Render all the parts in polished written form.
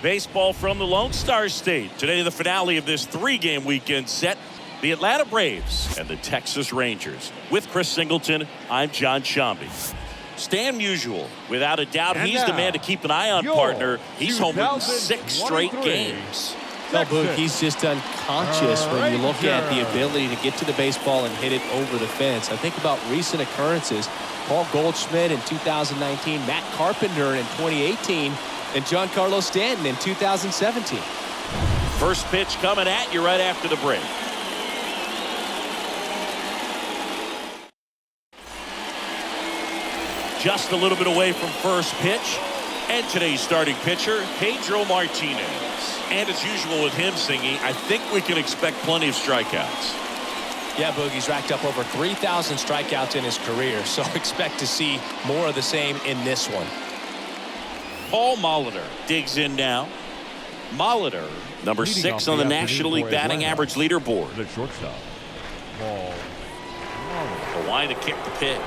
Baseball from the Lone Star State. Today, the finale of this three-game weekend set. The Atlanta Braves and the Texas Rangers. With Chris Singleton, I'm John Shambi. Stan Musial, without a doubt, And he's the man to keep an eye on, partner. He's homered 6 straight games. No, Boog, he's just unconscious when you look at the ability to get to the baseball and hit it over the fence. I think about recent occurrences. Paul Goldschmidt in 2019, Matt Carpenter in 2018, and Giancarlo Stanton in 2017. First pitch coming at you right after the break. Just a little bit away from first pitch. And today's starting pitcher, Pedro Martinez. And as usual with him singing, I think we can expect plenty of strikeouts. Yeah, Boogie's racked up over 3,000 strikeouts in his career, so expect to see more of the same in this one. Paul Molitor digs in now. Molitor, number 6 on the National League batting average leaderboard. The shortstop, Paul Molitor. The line to kick the pitch.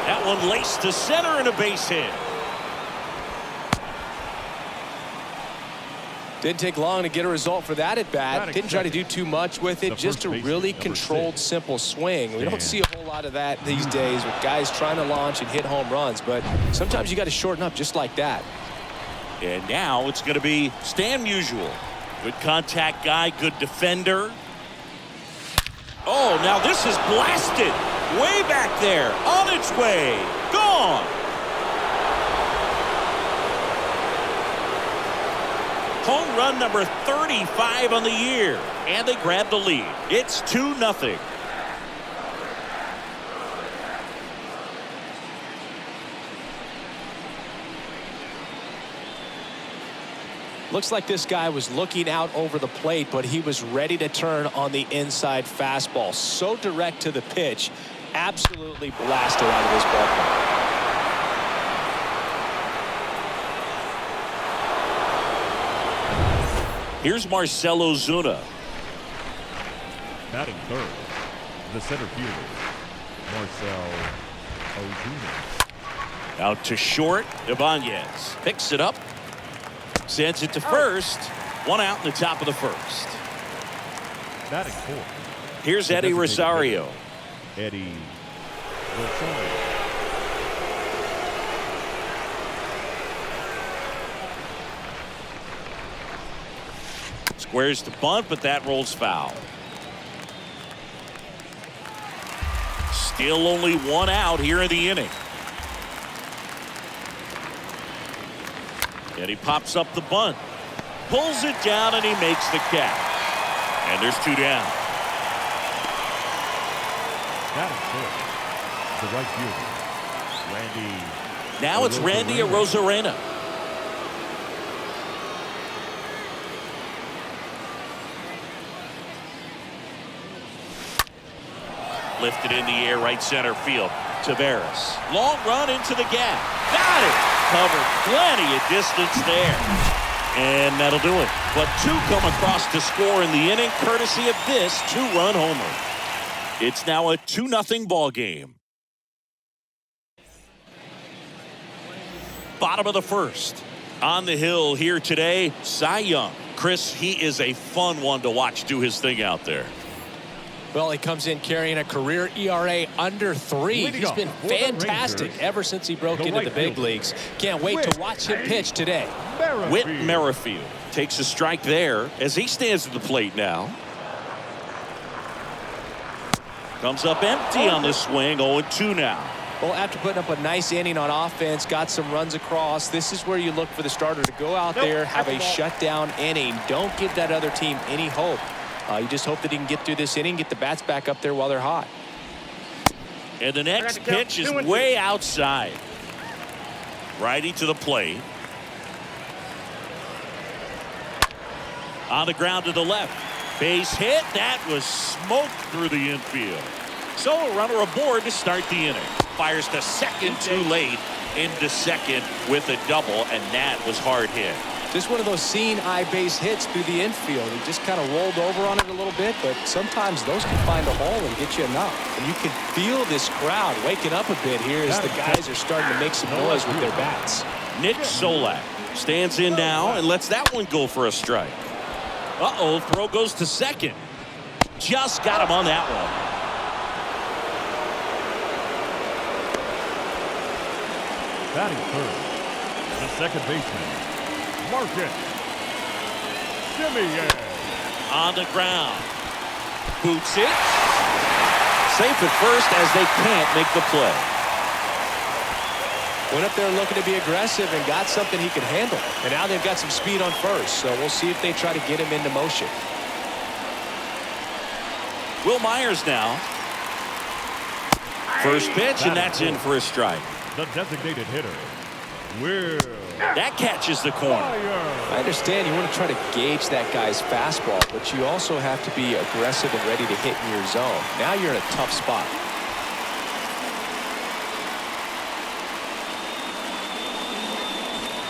That one laced to center and a base hit. Didn't take long to get a result for that at bat. Didn't try to do too much with it. Just a really controlled, simple swing. We don't see a whole lot of that these days with guys trying to launch and hit home runs. But sometimes you got to shorten up just like that. And now it's going to be Stan Musial. Good contact guy, good defender. Oh, now this is blasted. Way back there. On its way. Gone. Home run number 35 on the year. And they grab the lead. It's 2-0. Looks like this guy was looking out over the plate, but he was ready to turn on the inside fastball. So direct to the pitch. Absolutely blasted out of this ballpark. Here's Marcell Ozuna. Batting third, the center fielder, Marcell Ozuna. Out to short. Ibanez picks it up. Sends it to first. One out in the top of the first. Batting fourth. Here's Eddie Rosario. Eddie Rosario. Squares the bunt, but that rolls foul. Still only one out here in the inning. And he pops up the bunt. Pulls it down and he makes the catch. And there's 2 down. Batting fourth, the right fielder, Randy. Now it's Randy Arozarena. Lifted in the air, right center field. Taveras. Long run into the gap. Got it. Covered plenty of distance there. And that'll do it. But 2 come across to score in the inning, courtesy of this 2-run homer. It's now a 2-0 ball game. Bottom of the first. On the hill here today, Cy Young. Chris, he is a fun one to watch do his thing out there. Well, he comes in carrying a career ERA under 3. He's been fantastic ever since he broke into the big leagues. Can't wait to watch him pitch today. Whit Merrifield takes a strike there as he stands at the plate now. Comes up empty on the swing. 0-2 now. Well, after putting up a nice inning on offense, got some runs across, this is where you look for the starter to go out there, have a shutdown inning. Don't give that other team any hope. You just hope that he can get through this inning, get the bats back up there while they're hot. And the next pitch is way outside. Righty to the plate. On the ground to the left. Base hit. That was smoked through the infield. So a runner aboard to start the inning. Fires to second too late. Into second with a double, and that was hard hit. Just one of those seeing eye base hits through the infield. He just kind of rolled over on it a little bit, but sometimes those can find a hole and get you enough. And you can feel this crowd waking up a bit here as the guys are starting to make some noise with their bats. Nick Solak stands in now and lets that one go for a strike. Uh-oh, throw goes to second. Just got him on that one. Batting third, the second baseman, Marcus Semien. On the ground. Boots it. Safe at first as they can't make the play. Went up there looking to be aggressive and got something he could handle. And now they've got some speed on first, so we'll see if they try to get him into motion. Will Myers now. First pitch, and that's in for a strike. The designated hitter, Will That catches the corner. Myers. I understand you want to try to gauge that guy's fastball, but you also have to be aggressive and ready to hit in your zone. Now you're in a tough spot.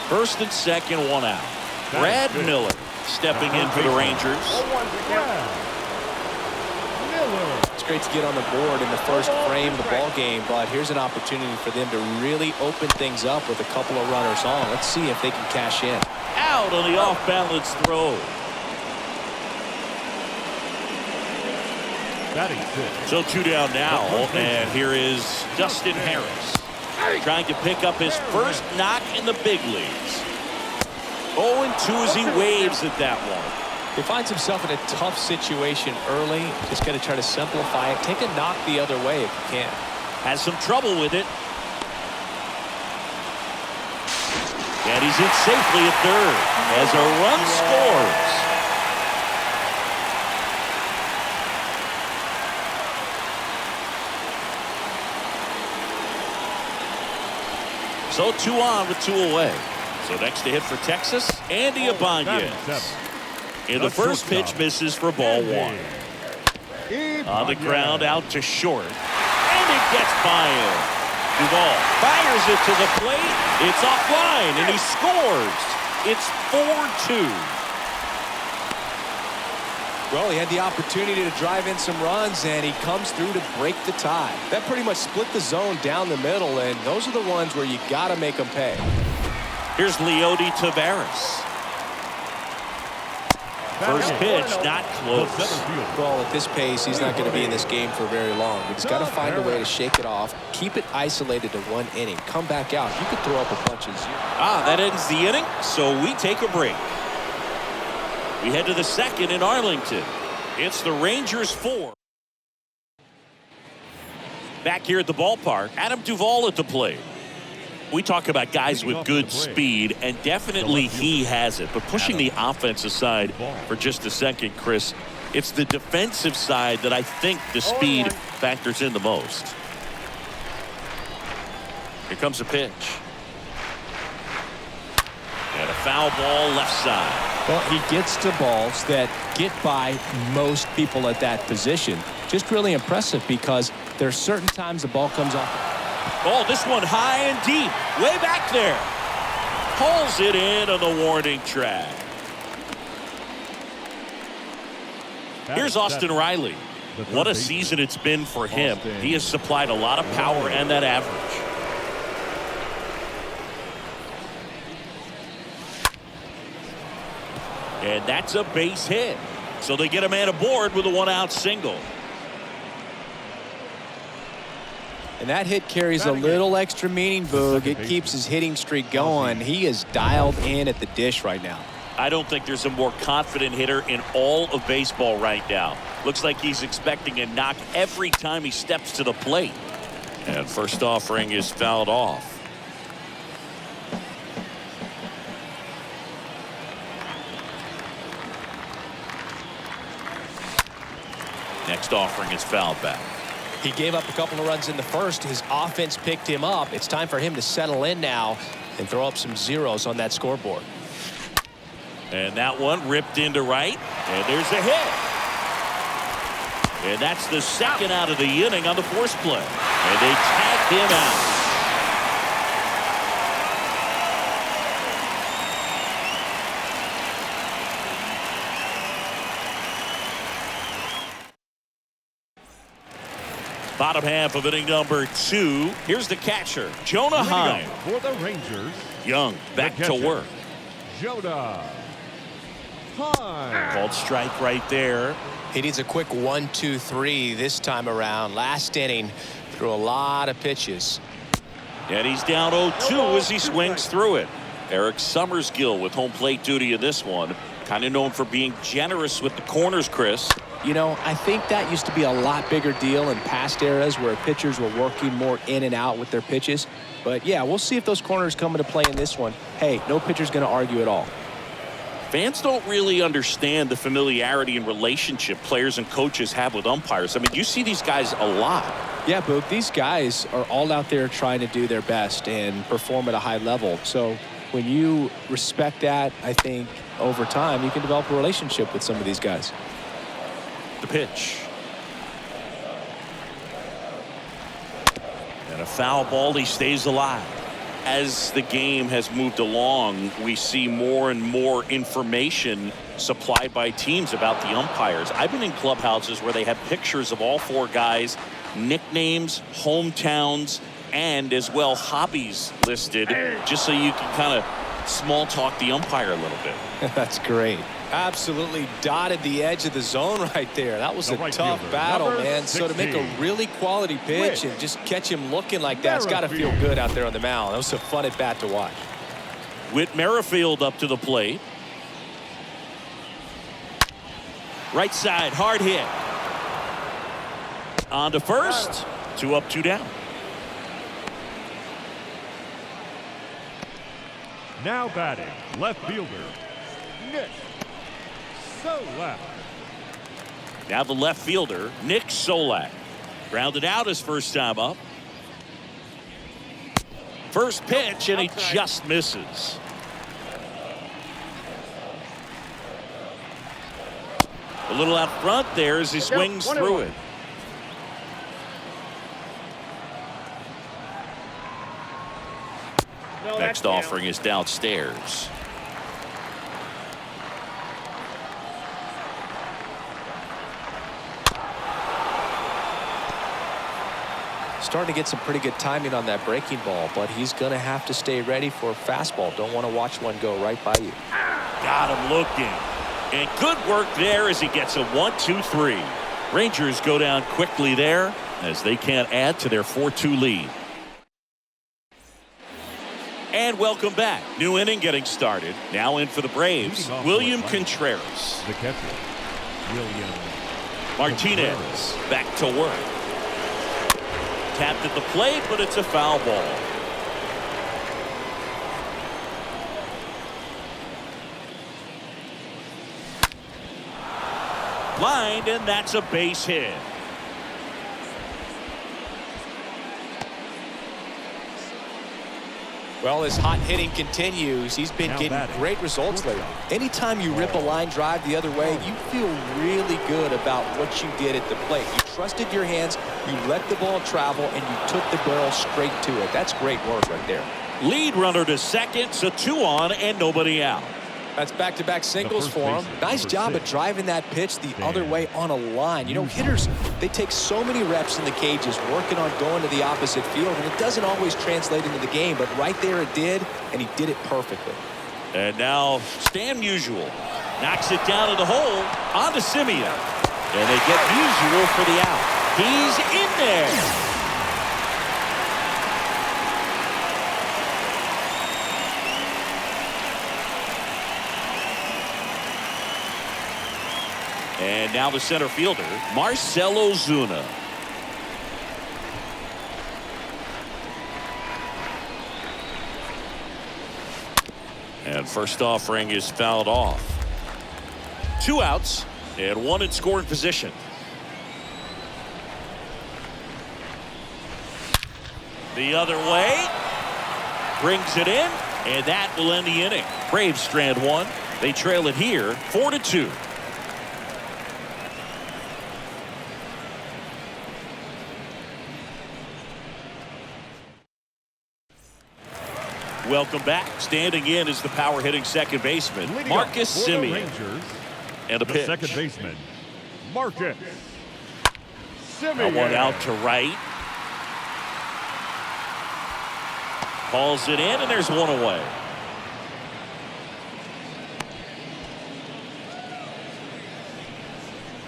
First and second, one out. Brad Miller stepping in for the Rangers. Brad Miller. It's great to get on the board in the first frame of the ball game, but here's an opportunity for them to really open things up with a couple of runners on. Let's see if they can cash in. Out on the off-balance throw. Batting sixth. So 2 down now, and here is Dustin Harris trying to pick up his first knock in the big leagues. 0-2 as he waves at that one. He finds himself in a tough situation early. Just got to try to simplify it. Take a knock the other way if you can. Has some trouble with it. And he's in safely at third as a run scores. So 2 on with 2 away. So next to hit for Texas, Andy Ibanez. In the first pitch, misses for ball 1. On the ground, out to short. And it gets by him. Duvall fires it to the plate. It's offline, and he scores. It's 4-2. Well, he had the opportunity to drive in some runs, and he comes through to break the tie. That pretty much split the zone down the middle, and those are the ones where you got to make them pay. Here's Leody Taveras. First pitch, not close. Well, at this pace, he's not going to be in this game for very long. He's got to find a way to shake it off, keep it isolated to 1 inning, come back out. You could throw up a bunch of zeros. That ends the inning, so we take a break. We head to the second in Arlington. It's the Rangers 4. Back here at the ballpark, Adam Duvall at the plate. We talk about guys with good speed, and definitely he has it. But pushing the offense aside for just a second, Chris, it's the defensive side that I think the speed factors in the most. Here comes a pitch. And a foul ball left side. Well, he gets to balls that get by most people at that position. Just really impressive because there are certain times the ball comes off. Oh, this one high and deep. Way back there. Pulls it in on the warning track. Here's Austin Riley. What a season it's been for him. He has supplied a lot of power and that average. And that's a base hit. So they get a man aboard with a 1-out single. And that hit carries a little extra meaning, Boog. It keeps his hitting streak going. He is dialed in at the dish right now. I don't think there's a more confident hitter in all of baseball right now. Looks like he's expecting a knock every time he steps to the plate. And first offering is fouled off. Next offering is fouled back. He gave up a couple of runs in the first. His offense picked him up. It's time for him to settle in now and throw up some zeros on that scoreboard. And that one ripped into right. And there's a hit. And that's the second out of the inning on the force play. And they tagged him out. Bottom half of inning number 2. Here's the catcher, Jonah Heim. For the Rangers, Young back to work. Jonah Heim. Called strike right there. He needs a quick 1-2-3 this time around. Last inning, threw a lot of pitches. And he's down 0-2 as he swings through it. Eric Summerskill with home plate duty in this one. Kind of known for being generous with the corners, Chris. You know, I think that used to be a lot bigger deal in past eras where pitchers were working more in and out with their pitches. But yeah, we'll see if those corners come into play in this one. Hey, no pitcher's going to argue at all. Fans don't really understand the familiarity and relationship players and coaches have with umpires. I mean, you see these guys a lot. Yeah, Boog, these guys are all out there trying to do their best and perform at a high level. So when you respect that, I think over time you can develop a relationship with some of these guys. The pitch. And a foul ball. He stays alive. As the game has moved along, we see more and more information supplied by teams about the umpires. I've been in clubhouses where they have pictures of all 4 guys, nicknames, hometowns, and as well hobbies listed, just so you can kind of small talk the umpire a little bit. That's great. Absolutely dotted the edge of the zone right there. That was a tough battle, man. So to make a really quality pitch and just catch him looking like that, it's got to feel good out there on the mound. That was a fun at bat to watch. Whit Merrifield up to the plate. Right side, hard hit. On to first. 2 up, 2 down. Now batting, left fielder, Nick Solak. Now the left fielder, Nick Solak. Grounded out his first time up. First pitch, and he just misses. A little out front there as he swings through it. Next offering is downstairs. Starting to get some pretty good timing on that breaking ball, but he's going to have to stay ready for a fastball. Don't want to watch one go right by you. Got him looking. And good work there as he gets a 1-2-3. Rangers go down quickly there as they can't add to their 4-2 lead. And welcome back. New inning getting started. Now in for the Braves, William Contreras. The catcher, William Martinez back to work. Tapped at the plate, but it's a foul ball. Lined, and that's a base hit. Well, his hot hitting continues. He's been getting great results lately. Anytime you rip a line drive the other way, you feel really good about what you did at the plate. You trusted your hands, you let the ball travel, and you took the barrel straight to it. That's great work right there. Lead runner to second, so 2 on and nobody out. That's back-to-back singles for him. Nice job of driving that pitch the other way on a line. You know, hitters, they take so many reps in the cages working on going to the opposite field, and it doesn't always translate into the game, but right there it did, and he did it perfectly. And now Stan Musial knocks it down in the hole onto Simeon. And they get Musial for the out. He's in there. And now the center fielder, Marcell Ozuna. And first offering is fouled off. 2 outs and 1 in scoring position. The other way. Brings it in, and that will end the inning. Braves strand 1. They trail it here 4-2. Welcome back. Standing in is the power hitting second baseman, Marcus Simeon. Rangers, and a pitch. Second baseman, Marcus That one out to right. Calls it in, and there's one away.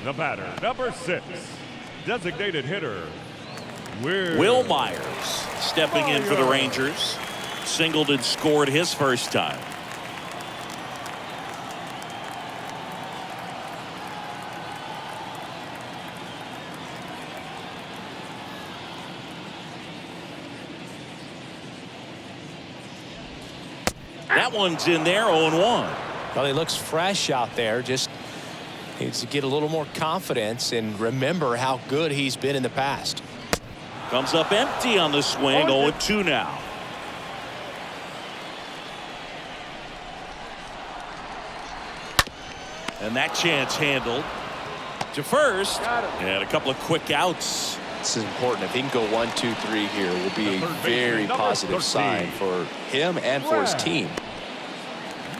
The batter, number 6, designated hitter, Will Myers stepping in for the Rangers. Singled and scored his first time. That one's in there, 0-1. Well, he looks fresh out there. Just needs to get a little more confidence and remember how good he's been in the past. Comes up empty on the swing, 0-2 now. And that chance handled to first. And a couple of quick outs. This is important. If he can go 1, 2, 3 here, it will be a very positive sign for him and for his team.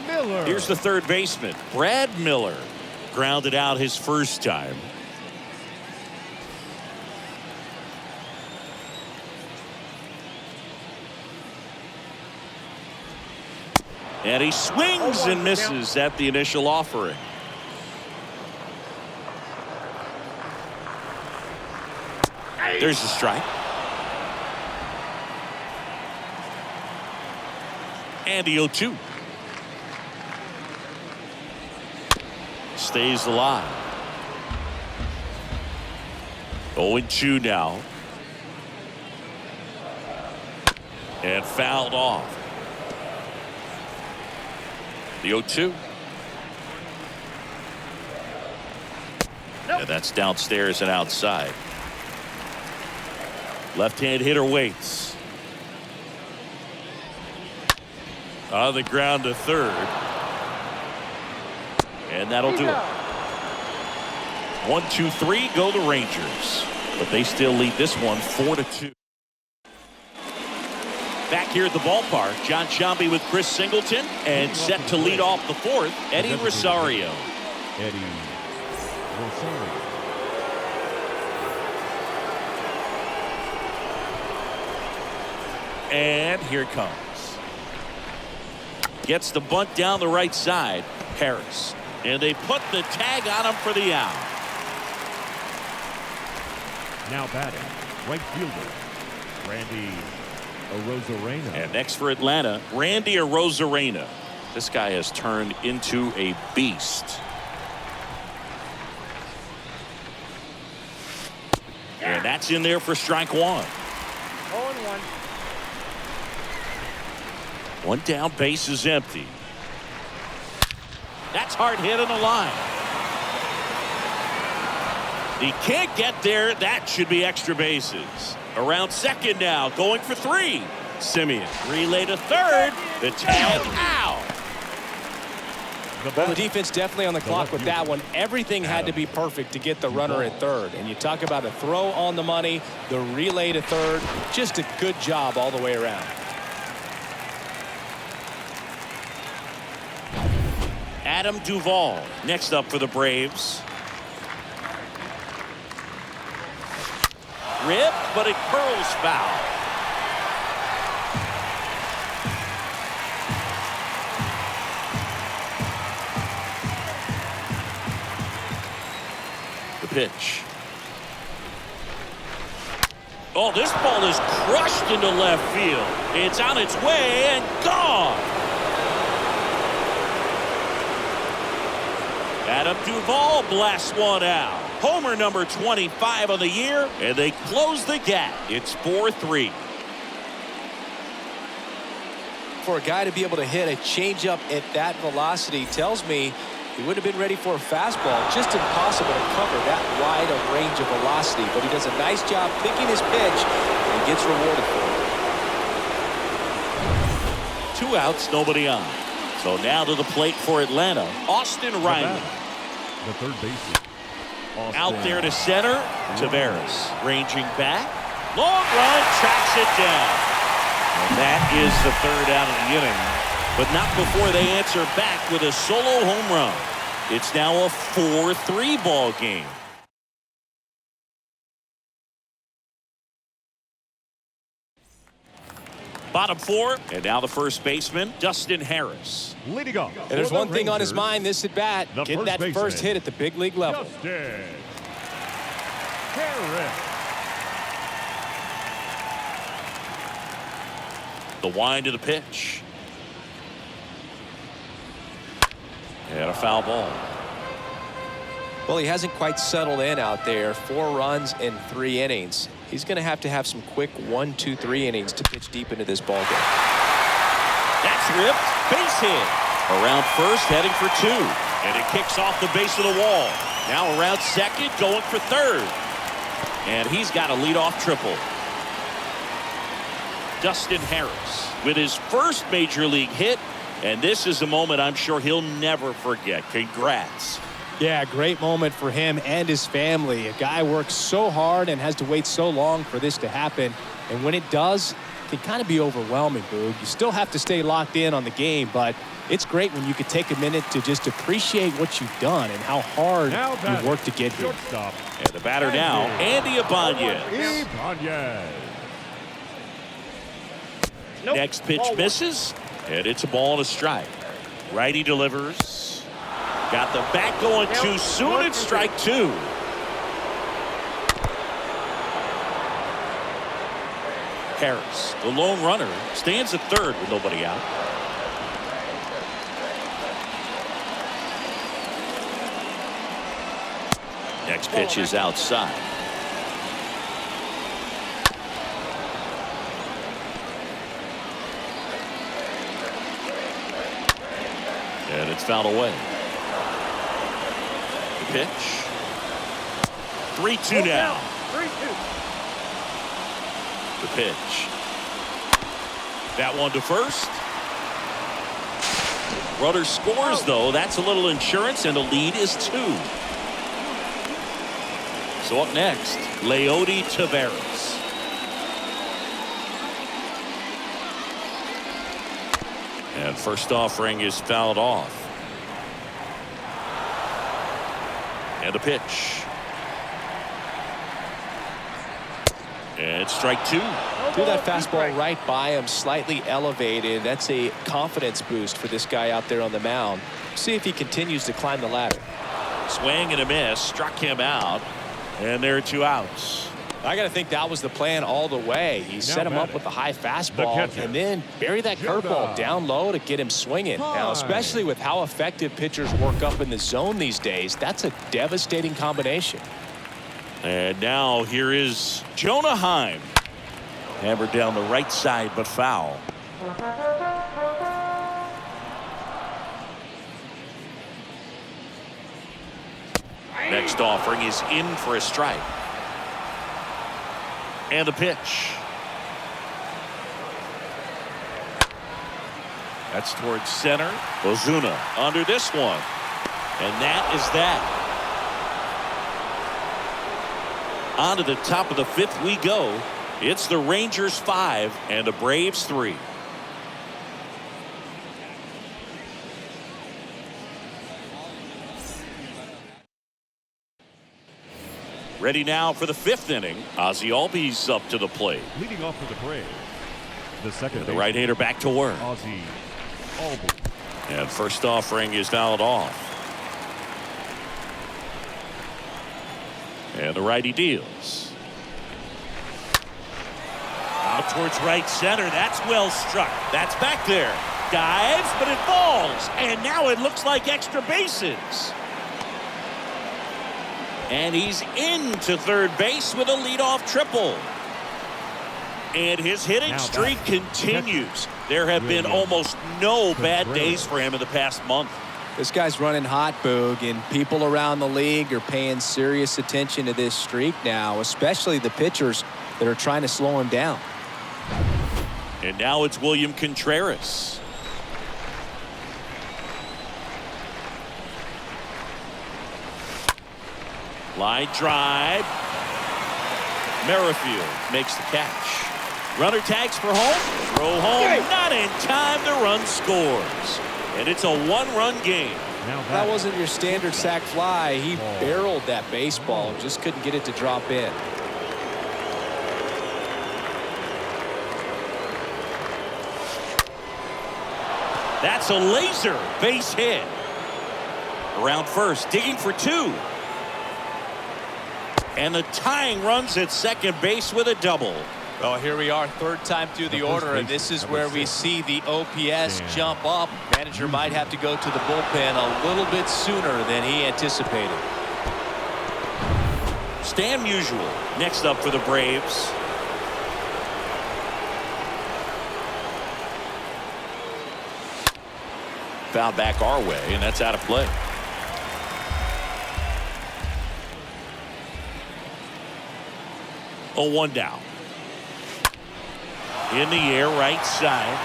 Miller. Here's the third baseman, Brad Miller. Grounded out his first time. And he swings and misses at the initial offering. There's the strike. And the 0-2. Stays alive. 0-2 now. And fouled off. The 0-2. And that's downstairs and outside. Left-hand hitter waits. On the ground to third. And that'll do it. 1, 2, 3 go the Rangers. But they still lead this one 4-2. Back here at the ballpark, John Sciambi with Chris Singleton, and set to lead off the fourth, Eddie Rosario. Eddie Rosario. And here it comes. Gets the bunt down the right side. Harris. And they put the tag on him for the out. Now batting, right fielder, Randy Arozarena. And next for Atlanta, Randy Arozarena. This guy has turned into a beast. And that's in there for strike one. 0-1. One down, base is empty. That's hard hit on the line. He can't get there. That should be extra bases. Around second now, going for 3. Simeon relay to third. The tag out. Well, the defense definitely on the clock with that one. Everything had to be perfect to get the runner at third. And you talk about a throw on the money, the relay to third. Just a good job all the way around. Adam Duvall next up for the Braves. Rip, but it curls foul. The pitch. Oh, this ball is crushed into left field. It's on its way and gone. Adam Duvall blasts one out. Homer number 25 on the year, and they close the gap. It's 4-3. For a guy to be able to hit a changeup at that velocity tells me he would have been ready for a fastball. Just impossible to cover that wide a range of velocity, but he does a nice job picking his pitch and gets rewarded for it. 2 outs, nobody on. So now to the plate for Atlanta, Austin Riley. The third baseman. Out there to center, Taveras ranging back. Long run, tracks it down. And that is the third out of the inning. But not before they answer back with a solo home run. It's now a 4-3 ball game. Bottom 4, and now the first baseman, Dustin Harris. Leading off. And there's for the one thing on his Rangers, mind this at bat, the getting first that baseman, first hit at the big league level. Dustin Harris. The wind of the pitch. And a foul ball. Well, he hasn't quite settled in out there. 4 runs in 3 innings. He's going to have some quick 1, 2, 3 innings to pitch deep into this ball game. That's ripped. Base hit. Around first, heading for 2. And it kicks off the base of the wall. Now around second, going for third. And he's got a leadoff triple. Dustin Harris with his first major league hit. And this is a moment I'm sure he'll never forget. Congrats. Yeah, great moment for him and his family. A guy works so hard and has to wait so long for this to happen. And when it does, it can kind of be overwhelming, Boog. You still have to stay locked in on the game, but it's great when you could take a minute to just appreciate what you've done and how hard you worked to get here. Shortstop. And the batter now, Andy Ibanez. Ibanez. Next pitch misses, and it's a ball and a strike. Righty delivers. Got the bat going too soon. It's strike 2. Harris, the lone runner, stands at third with nobody out. Next pitch is outside. And it's fouled away. The pitch. 3-2 now. 3-2. The pitch. That one to first. Runner scores, though. That's a little insurance, and the lead is 2. So up next, Leody Taveras. And first offering is fouled off. And a pitch. And strike 2. Threw that fastball right by him, slightly elevated. That's a confidence boost for this guy out there on the mound. See if he continues to climb the ladder. Swing and a miss. Struck him out. And there are 2 outs. I got to think that was the plan all the way. He set him up with a high fastball catcher, and then bury that curveball down low to get him swinging. Now, especially with how effective pitchers work up in the zone these days, that's a devastating combination. And now here is Jonah Heim. Hammered down the right side, but foul. Next offering is in for a strike. And the pitch. That's towards center. Ozuna under this one. And that is that. On to the top of the 5th we go. It's the Rangers 5 and the Braves 3. Ready now for the 5th inning. Ozzie Albies up to the plate. Leading off for the Braves, the second The right-hander back to work. Ozzie Albies. And first offering is fouled off. And the righty deals. Out towards right center. That's well struck. That's back there. Dives, but it falls. And now it looks like extra bases. And he's into third base with a leadoff triple. And his hitting streak continues. There have been almost no bad days for him in the past month. This guy's running hot, Boog, and people around the league are paying serious attention to this streak now, especially the pitchers that are trying to slow him down. And now it's William Contreras. Line drive. Merrifield makes the catch. Runner tags for home. Throw home. Not in time. The run scores. And it's a 1-run game. That wasn't your standard sac fly. He barreled that baseball. Just couldn't get it to drop in. That's a laser base hit. Around first, digging for 2. And the tying runs at second base with a double. Well, here we are, third time through the order, and this is where we see the OPS jump up. Manager might have to go to the bullpen a little bit sooner than he anticipated. Stan Musial next up for the Braves. Foul back our way, and that's out of play. Oh, 1 down. In the air, right side.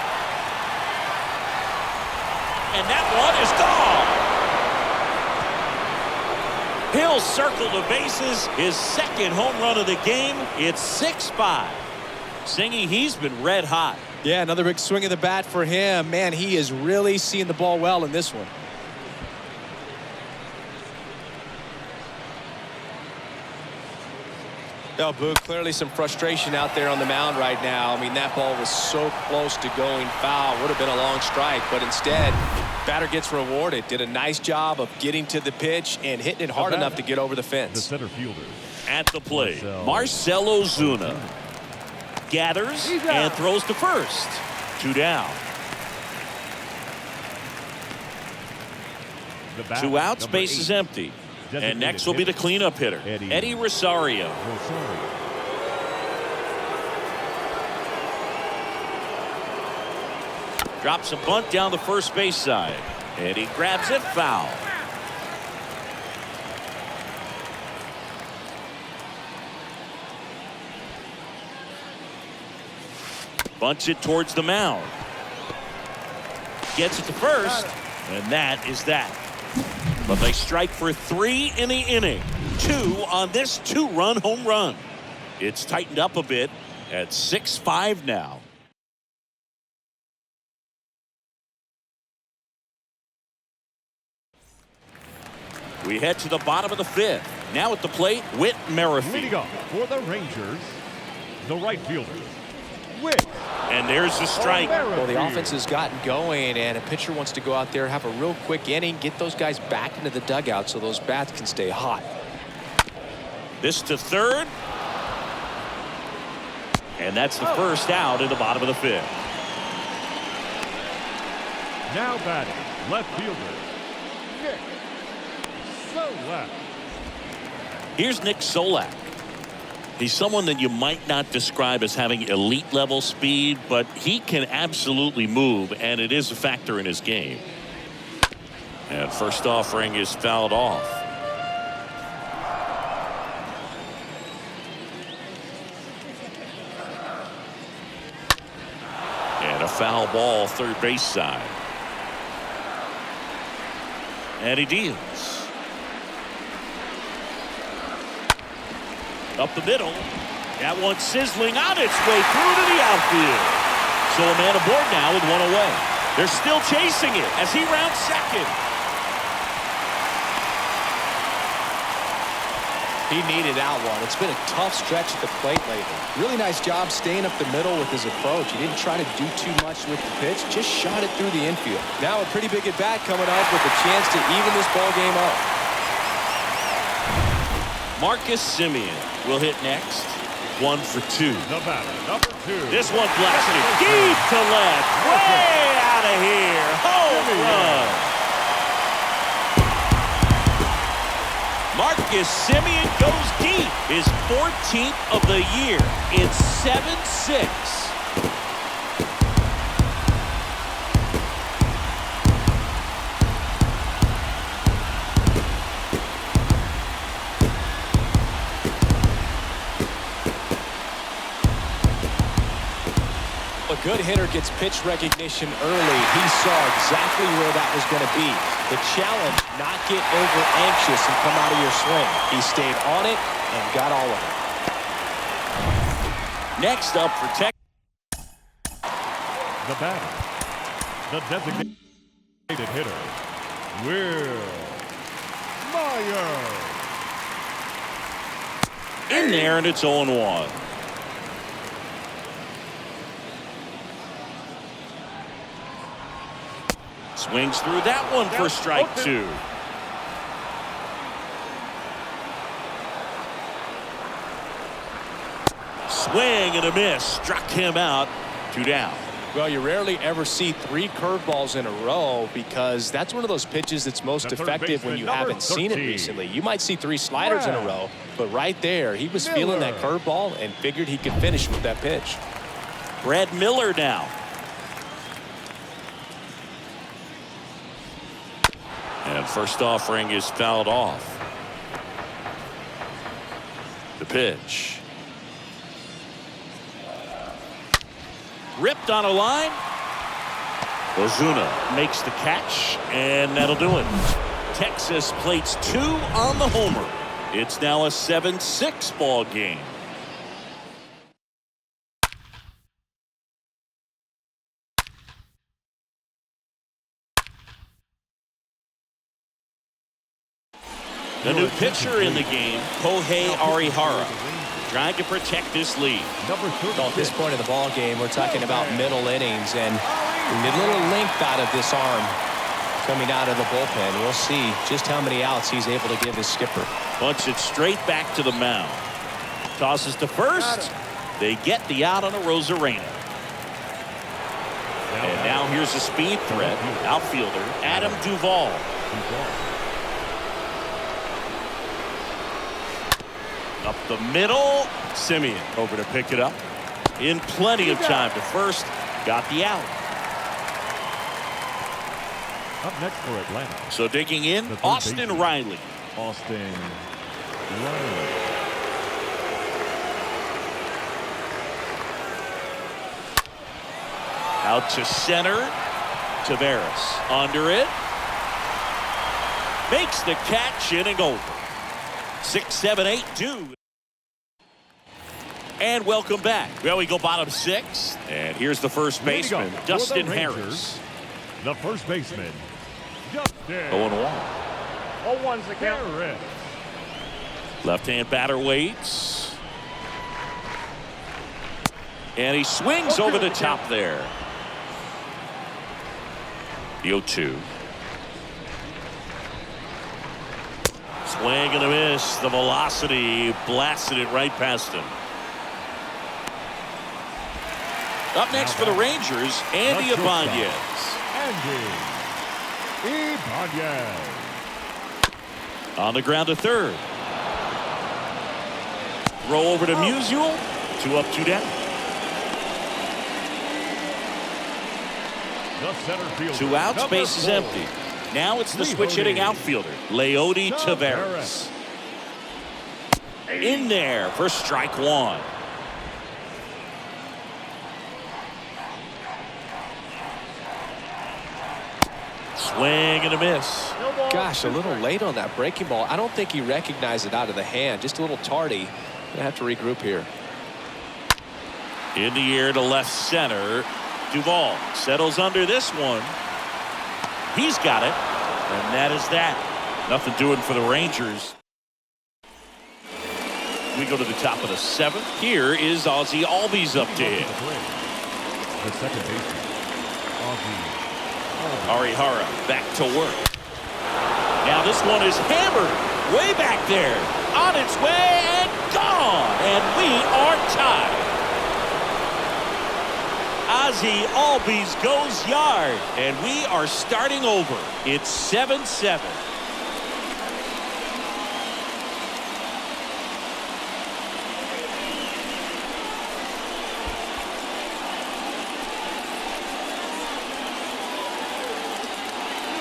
And that one is gone. He'll circle the bases. His second home run of the game. It's 6-5. Singy, he's been red hot. Yeah, another big swing of the bat for him. Man, he is really seeing the ball well in this one. No, Boog, clearly some frustration out there on the mound right now. I mean, that ball was so close to going foul. Would have been a long strike, but instead, batter gets rewarded. Did a nice job of getting to the pitch and hitting it hard enough to get over the fence. The center fielder. At the plate, Marcell Ozuna gathers and throws to first. 2 down. 2 outs, base is empty. And next will be the cleanup hitter, Eddie Rosario. Drops a bunt down the first base side. Eddie grabs it, foul. Bunts it towards the mound. Gets it to first, and that is that. But they strike for 3 in the inning. 2 on this 2-run home run. It's tightened up a bit at 6-5 now. We head to the bottom of the 5th. Now at the plate, Whit Merrifield. Leading off for the Rangers, the right fielder, Whit. And there's the strike. Well, the offense has gotten going, and a pitcher wants to go out there, have a real quick inning, get those guys back into the dugout so those bats can stay hot. This to third. And that's the first out in the bottom of the 5th. Now batting, left fielder, Nick Solak. Here's Nick Solak. He's someone that you might not describe as having elite level speed, but he can absolutely move, and it is a factor in his game. And first offering is fouled off. And a foul ball, third base side. And he deals. Up the middle. That one sizzling on its way through to the outfield. So a man aboard now with 1 away. They're still chasing it as he rounds second. He needed out one. It's been a tough stretch at the plate lately. Really nice job staying up the middle with his approach. He didn't try to do too much with the pitch, just shot it through the infield. Now a pretty big at bat coming up with a chance to even this ball game up. Marcus Semien will hit next. 1 for 2. The batter, number 2. This one blasted deep to left. Way out of here. Home run. Marcus Semien goes deep. His 14th of the year. It's 7-6. A good hitter gets pitch recognition early. He saw exactly where that was going to be. The challenge, not get over anxious and come out of your swing. He stayed on it and got all of it. Next up for Texas. The batter, the designated hitter, Will Myers. In there, and it's 0-1. Swings through that one for strike 2. Swing and a miss. Struck him out. 2 down. Well, you rarely ever see 3 curveballs in a row because that's one of those pitches that's most effective when you haven't seen it recently. You might see 3 sliders in a row, but right there, he was feeling that curveball and figured he could finish with that pitch. Brad Miller now. And first offering is fouled off. The pitch. Ripped on a line. Ozuna makes the catch, and that'll do it. Texas plates 2 on the homer. It's now a 7-6 ball game. The new pitcher in the game, Kohei Arihara, trying to protect this lead. Well, at this point of the ball game, we're talking about middle innings, and a little length out of this arm coming out of the bullpen. We'll see just how many outs he's able to give his skipper. Punts it straight back to the mound. Tosses to first. They get the out on a Rosarena. And now here's a speed threat. Outfielder Adam Duvall. Up the middle, Simeon over to pick it up. In plenty of time to first, got the out. Up next for Atlanta. So digging in, Austin Riley. Austin Riley. Out to center, Taveras under it. Makes the catch, inning over. 6, 7, 8, 2. And welcome back. Well, we go bottom 6. And here's the first baseman, Dustin Harris. The first baseman, Dustin 0-1. 0-1's the count. Left-hand batter waits. And he swings over the top there. The 0-2. Swing and a miss. The velocity blasted it right past him. Up next for the Rangers, Andy Ibanez. Andy Ibanez. On the ground to third. Throw over to Musial. 2 up, 2 down. The center fielder, 2 outs, number base is 4. empty. Now it's the switch-hitting outfielder, Leody Taveras. In there for strike 1. Swing and a miss. Gosh, a little late on that breaking ball. I don't think he recognized it out of the hand. Just a little tardy. Gonna have to regroup here. In the air to left center. Duvall settles under this one. He's got it. And that is that. Nothing doing for the Rangers. We go to the top of the 7th. Here is Ozzie Albies up to hit. The second baseman, Ozzie Arihara back to work. Now this one is hammered way back there. On its way and gone. And we are tied. Ozzie Albies goes yard. And we are starting over. It's 7-7.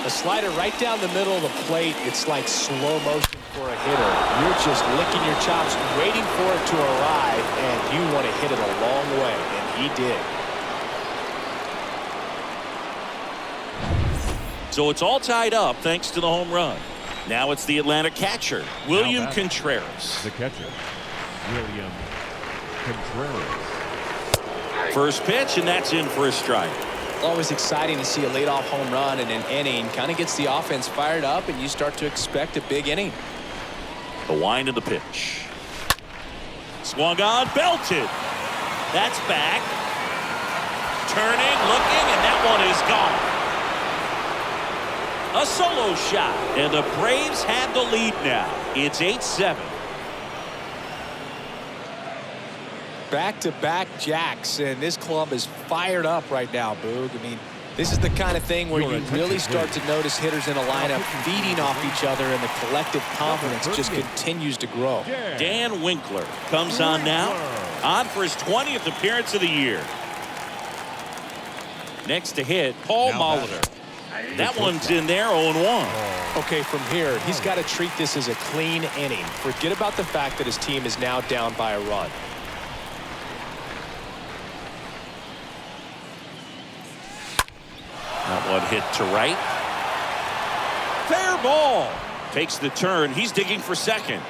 A slider right down the middle of the plate. It's like slow motion for a hitter. You're just licking your chops, waiting for it to arrive, and you want to hit it a long way, and he did. So it's all tied up thanks to the home run. Now it's the Atlanta catcher, William Contreras. The catcher, William Contreras. First pitch, and that's in for a strike. Always exciting to see a leadoff home run in an inning. Kind of gets the offense fired up, and you start to expect a big inning. The wind of the pitch. Swung on, belted. That's back. Turning, looking, and that one is gone. A solo shot. And the Braves have the lead now. It's 8-7. Back-to-back jacks, and this club is fired up right now, Boog. I mean, this is the kind of thing where you really start to notice hitters in a lineup feeding off each other, and the collective confidence just continues to grow. Dan Winkler comes on now, on for his 20th appearance of the year. Next to hit, Paul Molitor. That one's in there, 0-1. Okay, from here, he's got to treat this as a clean inning. Forget about the fact that his team is now down by a run. That one hit to right. Fair ball. Takes the turn. He's digging for second.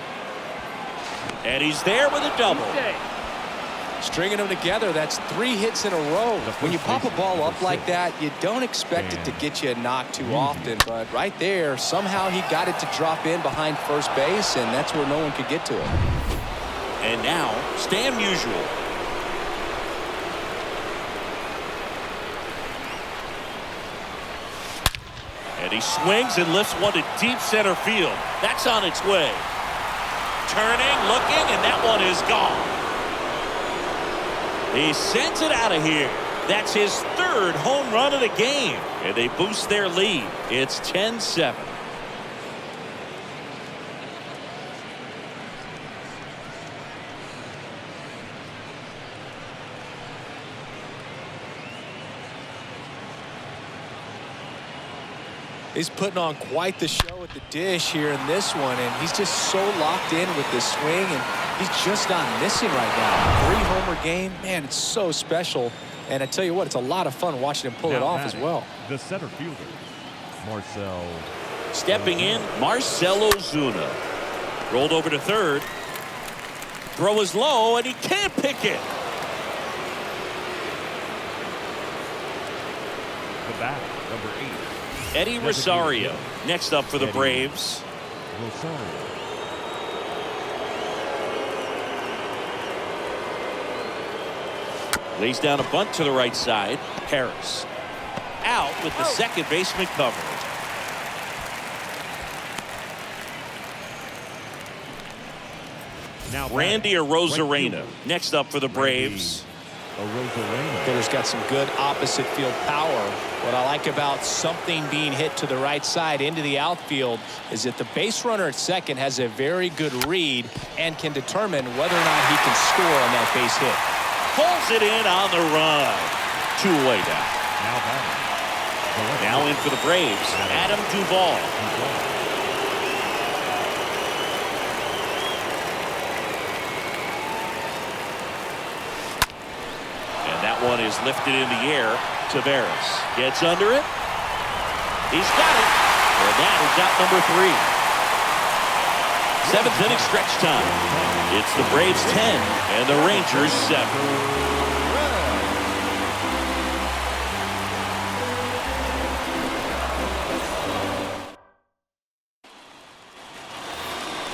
And he's there with a double. Stringing them together, that's 3 hits in a row. When you pop a ball up like that, you don't expect it to get you a knock too often. But right there, somehow he got it to drop in behind first base, and that's where no one could get to it. And now, Stan Musial. And he swings and lifts one to deep center field. That's on its way. Turning, looking, and that one is gone. He sends it out of here. That's his 3rd home run of the game. And they boost their lead. It's 10-7. He's putting on quite the show at the dish here in this one, and he's just so locked in with this swing, and he's just not missing right now. 3-homer game, man, it's so special. And I tell you what, it's a lot of fun watching him pull it off as well. The center fielder, Marcell. Stepping in, Marcell Ozuna. Rolled over to third. Throw is low, and he can't pick it. The bat, number 8. Eddie Rosario next up for the Braves. Rosario. Lays down a bunt to the right side. Harris out with the second baseman covered. Now Randy Arozarena next up for the Braves. Hitter's got some good opposite field power. What I like about something being hit to the right side into the outfield is that the base runner at second has a very good read and can determine whether or not he can score on that base hit. Pulls it in on the run. 2 away now. Now in for the Braves, Adam Duvall. That one is lifted in the air. Taveras gets under it. He's got it. And that is out number 3. 7th inning stretch time. It's the Braves 10 and the Rangers 7.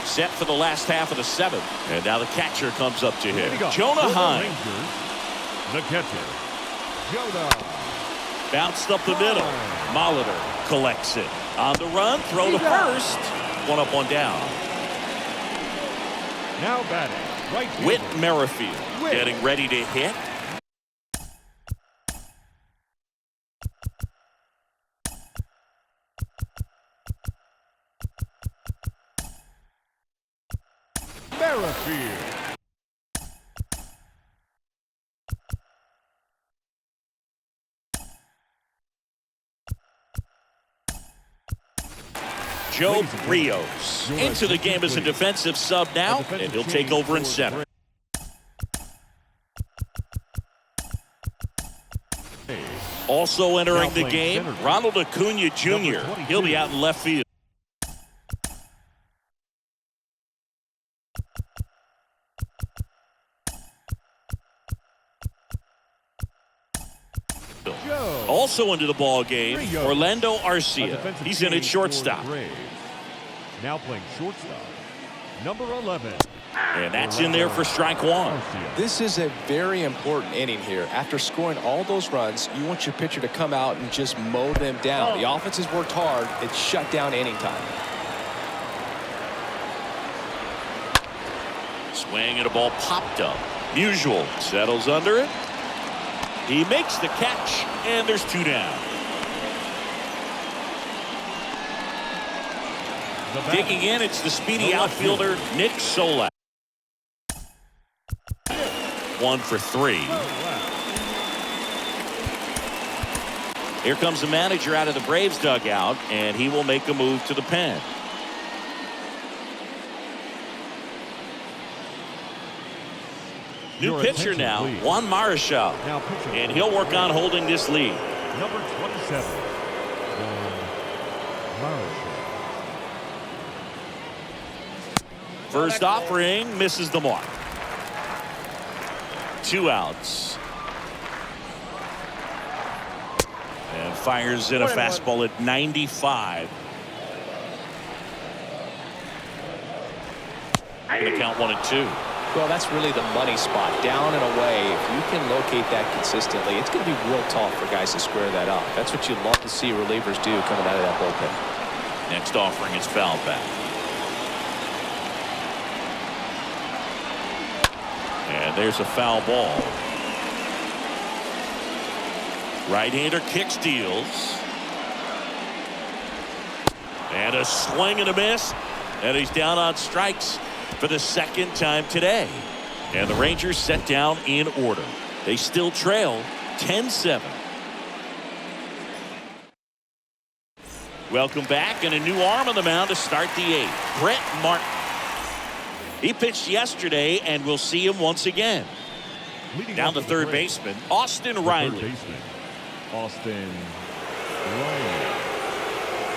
Set for the last half of the 7th. And now the catcher comes up to him. Jonah Heim. The catcher, Jonah. Bounced up the middle. Molitor collects it. On the run, throw to first. 1 up, 1 down. Now batting, right fielder, Whit Merrifield getting ready to hit. Merrifield. Joe Rios into the game as a defensive sub now, and he'll take over in center. Also entering the game, Ronald Acuna Jr. He'll be out in left field. Also into the ball game, Orlando Arcia. He's in at shortstop. Now playing shortstop, number 11, And that's in there for strike one. This is a very important inning here. After scoring all those runs, you want your pitcher to come out and just mow them down. The offense has worked hard. It's shut down inning time. Swing and a ball popped up. Musial settles under it. He makes the catch, and there's two down. Digging in, it's the speedy outfielder, Nick Solak. 1 for 3. Here comes the manager out of the Braves dugout, and he will make a move to the pen. New pitcher now, Juan Marichal. And he'll work on holding this lead. Number 27, Juan Marichal. First offering misses the mark. 2 outs. And fires in a fastball at 95. Going to count 1-2. Well, that's really the money spot. Down and away. If you can locate that consistently, it's going to be real tough for guys to square that up. That's what you love to see relievers do coming out of that bullpen. Next offering is fouled back. And there's a foul ball. Right-hander kick steals. And a swing and a miss. And he's down on strikes for the second time today. And the Rangers set down in order. They still trail 10-7. Welcome back, and a new arm on the mound to start the 8th. Brett Martin. He pitched yesterday, and we'll see him once again. Down the third baseman, Austin Riley. Austin Riley.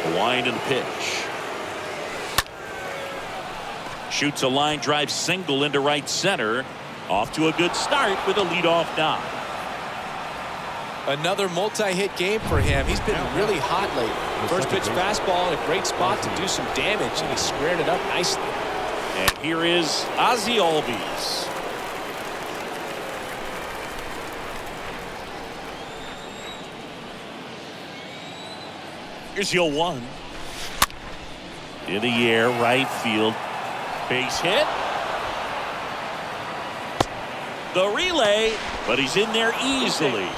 A wind and pitch. Shoots a line drive single into right center. Off to a good start with a leadoff knock. Another multi-hit game for him. He's been really hot lately. First pitch fastball in a great spot to do some damage, and he squared it up nicely. And here is Ozzie Albies. Here's 0-1. In the air, right field. Base hit. The relay, but he's in there easily.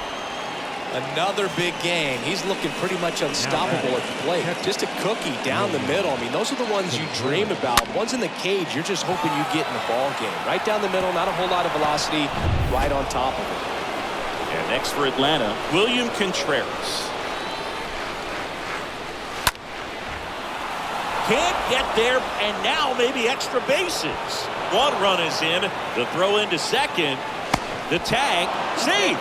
Another big game. He's looking pretty much unstoppable at the plate. Just a cookie down the middle. I mean, those are the ones you dream about. Ones in the cage, you're just hoping you get in the ball game. Right down the middle, not a whole lot of velocity, right on top of it. And next for Atlanta, William Contreras. Can't get there, and now maybe extra bases. 1 run is in. The throw into second. The tag, safe.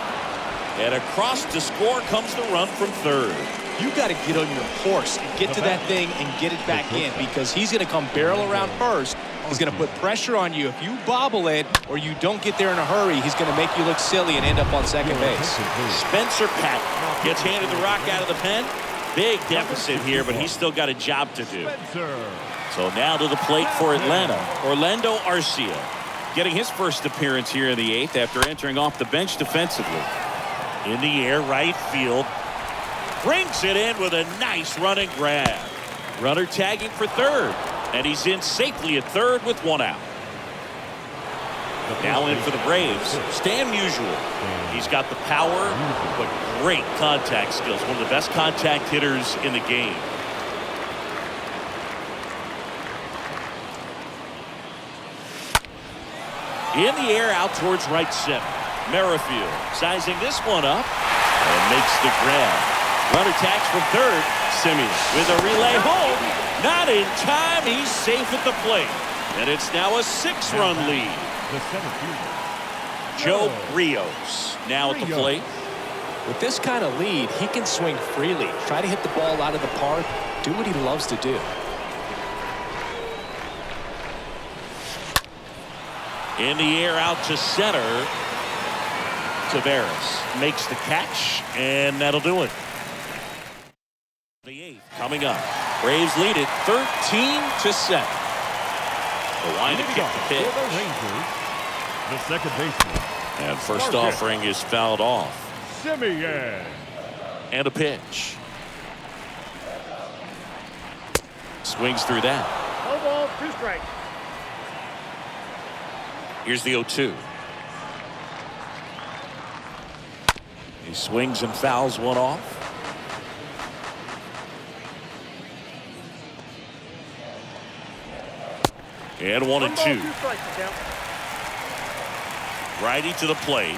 And across to score comes the run from third. You got to get on your horse and get to that thing and get it back in, because he's going to come barrel around first. He's going to put pressure on you. If you bobble it or you don't get there in a hurry, he's going to make you look silly and end up on second base. Spencer Patton gets handed the rock out of the pen. Big deficit here, but he's still got a job to do. So now to the plate for Atlanta, Orlando Arcia, getting his first appearance here in the 8th after entering off the bench defensively. In the air, right field. Brings it in with a nice running grab. Runner tagging for third, and he's in safely at third with 1 out. Now in for the Braves, Stan Musial. He's got the power, but great contact skills. One of the best contact hitters in the game. In the air, out towards right center. Merrifield sizing this one up and makes the grab. Runner tags from third. Simeon with a relay home. Not in time. He's safe at the plate. And it's now a 6-run lead. The center fielder, Joe Rios now at the plate. With this kind of lead, he can swing freely. Try to hit the ball out of the park. Do what he loves to do. In the air, out to center. Taveras makes the catch, and that'll do it. The 8th coming up. Braves lead it 13-7. The line to kick the pitch. For the Rangers, the second baseman. And first offering is fouled off. Semien. And a pitch. Swings through that. No ball, 2 strikes. Here's the 0-2. He swings and fouls one off. And 1 and 2. 2 strikes to count. Righty to the plate.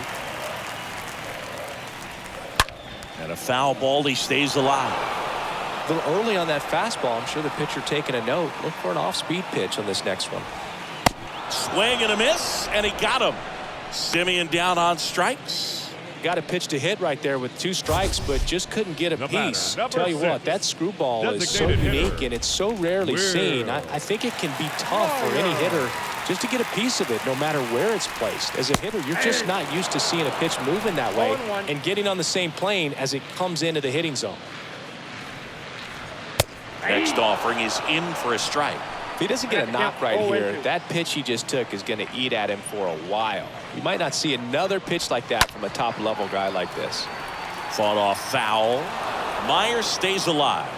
And a foul ball. He stays alive. A little early on that fastball. I'm sure the pitcher taking a note. Look for an off-speed pitch on this next one. Swing and a miss, and he got him. Semien down on strikes. Got a pitch to hit right there with 2 strikes, but just couldn't get a The piece. batter, number Tell you 6, what, that screwball is so designated unique hitter, and it's so rarely Will. seen. I think it can be tough for any hitter just to get a piece of it, no matter where it's placed. As a hitter, you're just not used to seeing a pitch moving that way 0-1. and getting on the same plane as it comes into the hitting zone. Next offering is in for a strike. If he doesn't get a knock right 0-2. here, that pitch he just took is going to eat at him for a while. You might not see another pitch like that from a top-level guy like this. Fought off foul. Myers stays alive.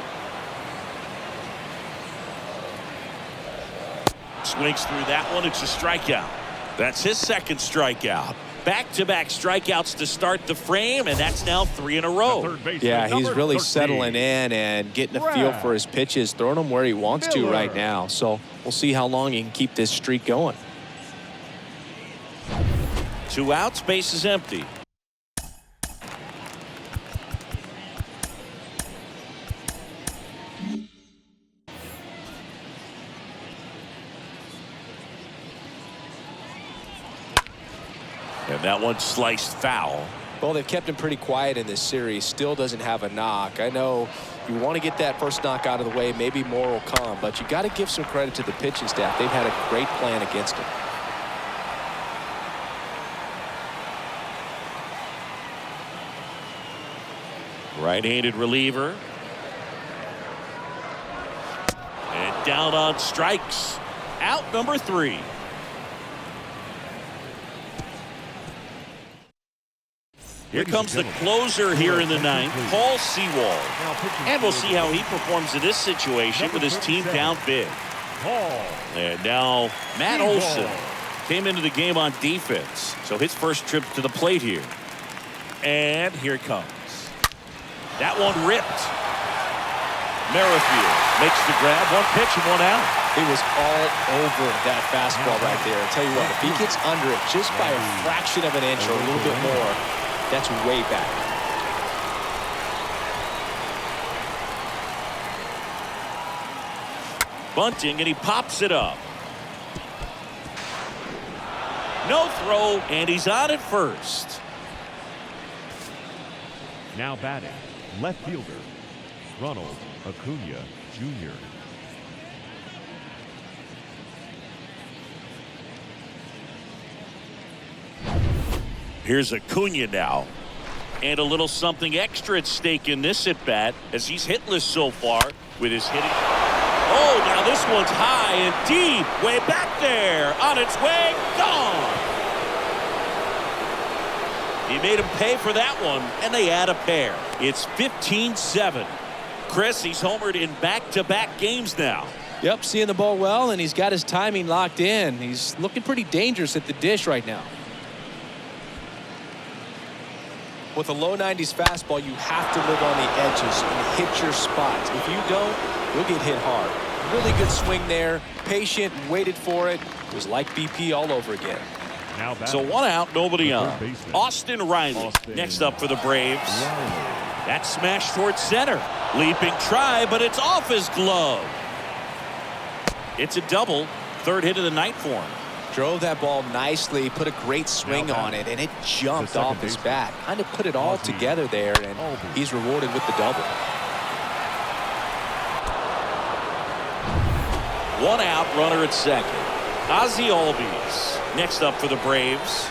Swings through that one. It's a strikeout. That's his second strikeout. Back-to-back strikeouts to start the frame, and that's now 3 in a row. Third baseman, Yeah, he's number really 13. settling in and getting a feel for his pitches, throwing them where he wants to Miller. right now. So we'll see how long he can keep this streak going. 2 outs, base is empty. And that one sliced foul. Well, they've kept him pretty quiet in this series. Still doesn't have a knock. I know you want to get that first knock out of the way. Maybe more will come, but you got to give some credit to the pitching staff. They've had a great plan against him. Right-handed reliever. And down on strikes. Out number 3. Here comes the closer here in the 9th, Paul Sewald. And we'll see how he performs in this situation with his team down big. Paul. And now Matt Sewald. Olson came into the game on defense. So his first trip to the plate here. And here it comes. That one ripped. Merrifield makes the grab. 1 pitch and 1 out. He was all over that fastball right there. I'll tell you what, if he gets under it just by a fraction of an inch or a little bit more, that's way back. Bunting, and he pops it up. No throw, and he's on at first. Now batting, left fielder, Ronald Acuna Jr. Here's Acuna now. And a little something extra at stake in this at-bat as he's hitless so far with his hitting. Oh, now this one's high and deep. Way back there. On its way. Gone. He made him pay for that one, and they add a pair. It's 15-7. Chris, he's homered in back-to-back games now. Yep, seeing the ball well, and he's got his timing locked in. He's looking pretty dangerous at the dish right now. With a low 90s fastball, you have to live on the edges and hit your spots. If you don't, you'll get hit hard. Really good swing there. Patient, waited for it. It was like BP all over again. Now batting, So 1 out, nobody the on. third baseman. Austin Riley next up for the Braves. That smash towards center. Leaping try, but it's off his glove. It's a double. 3rd hit of the night for him. Drove that ball nicely, put a great swing Now on it, and it jumped second off his baseman. bat. Kind of put it all Ozzie together there, and Albies. he's rewarded with the double. 1 out, runner at second. Ozzie Albies next up for the Braves.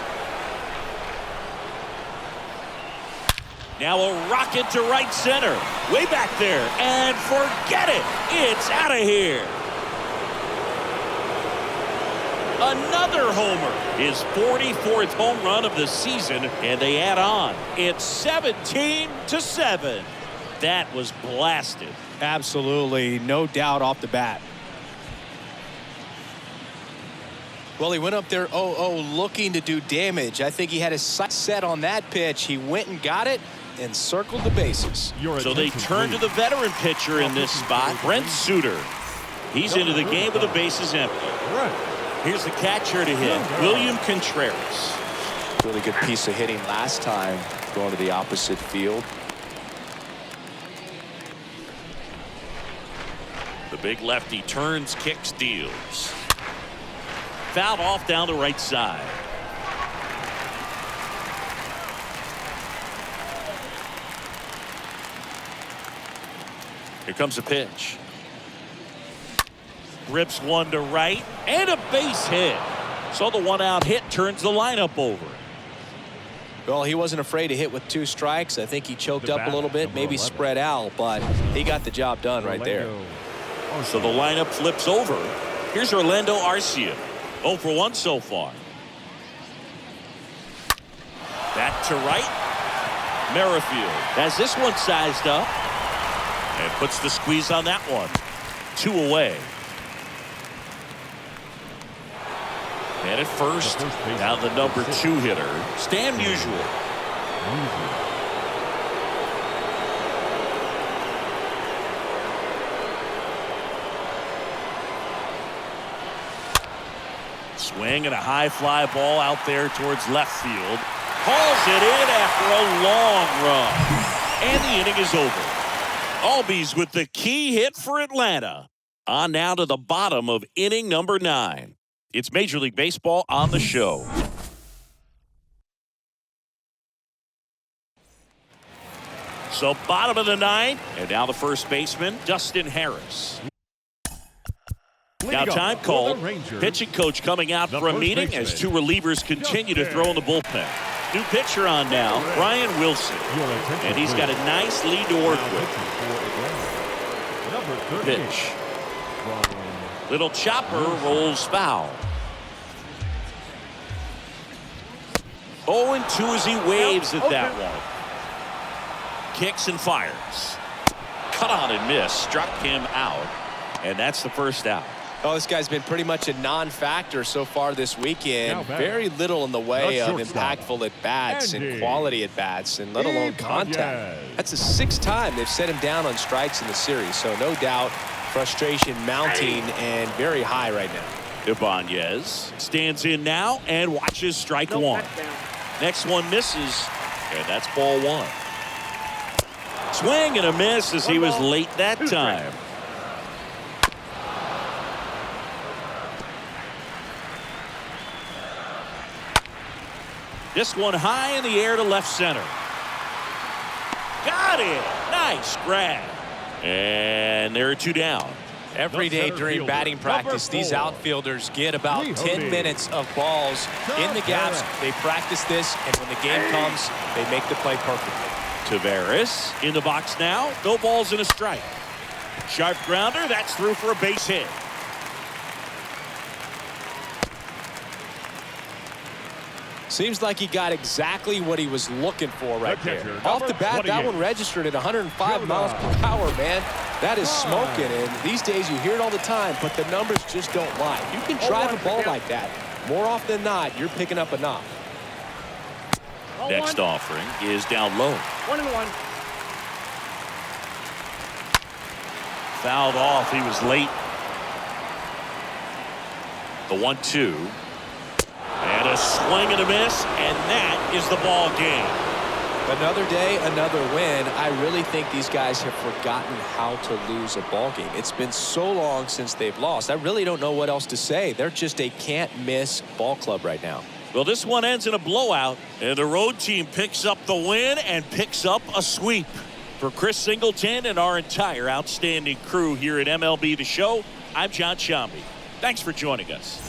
Now a rocket to right center. Way back there. And forget it. It's out of here. Another homer. His 44th home run of the season, and they add on. It's 17-7. That was blasted. Absolutely, no doubt off the bat. Well, he went up there 0-0 looking to do damage. I think he had his sights set on that pitch. He went and got it and circled the bases. So they turn to the veteran pitcher in this spot, Brent Suter. He's into the game with the bases empty. Here's the catcher to hit, William Contreras. Really good piece of hitting last time, going to the opposite field. The big lefty turns, kicks, deals. Fouled off down the right side. Here comes a pitch. Rips one to right and a base hit. So the one-out hit turns the lineup over. Well, he wasn't afraid to hit with 2 strikes. I think he choked up a little bit, maybe spread out, but he got the job done right there. So the lineup flips over. Here's Orlando Arcia. 0 for 1 so far. Back to right. Merrifield has this one sized up and puts the squeeze on that one. 2 away. And at first, now the number 2 hitter, Stan Musial. Swing and a high fly ball out there towards left field. Hauls it in after a long run. And the inning is over. Albies with the key hit for Atlanta. On now to the bottom of inning number 9. It's Major League Baseball on the show. So bottom of the 9th, and now the first baseman, Dustin Harris. Now time called. Pitching coach coming out for a meeting as 2 relievers continue to throw in the bullpen. New pitcher on now, Brian Wilson. And he's got a nice lead to work with. Pitch. Little chopper rolls foul. 0-2 as he waves at that one. Kicks and fires. Cut on and miss. Struck him out. And that's the first out. Oh, this guy's been pretty much a non-factor so far this weekend. Very little in the way of impactful at-bats and quality at-bats, and let alone contact. That's the 6th time they've set him down on strikes in the series, so no doubt frustration mounting and very high right now. Ibanez stands in now and watches strike 1. Next one misses, and that's ball 1. Swing and a miss as he was late that time. This one high in the air to left center. Got it. Nice grab. And there are 2 down. Every day during batting practice, these outfielders get about 10 minutes of balls in the gaps. They practice this, and when the game comes, they make the play perfectly. Taveras in the box now. No balls and a strike. Sharp grounder. That's through for a base hit. Seems like he got exactly what he was looking for right there. Off the bat, that one registered at 105 miles per hour, man. That is smoking, and these days you hear it all the time, but the numbers just don't lie. You can drive a ball like that. More often than not, you're picking up a knock. Next offering is down low. 1-1. Fouled off. He was late. The 1-2. And a swing and a miss, and that is the ball game. Another day, another win. I really think these guys have forgotten how to lose a ball game. It's been so long since they've lost. I really don't know what else to say. They're just a can't-miss ball club right now. Well, this one ends in a blowout, and the road team picks up the win and picks up a sweep. For Chris Singleton and our entire outstanding crew here at MLB The Show, I'm John Sciambi. Thanks for joining us.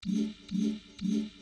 you.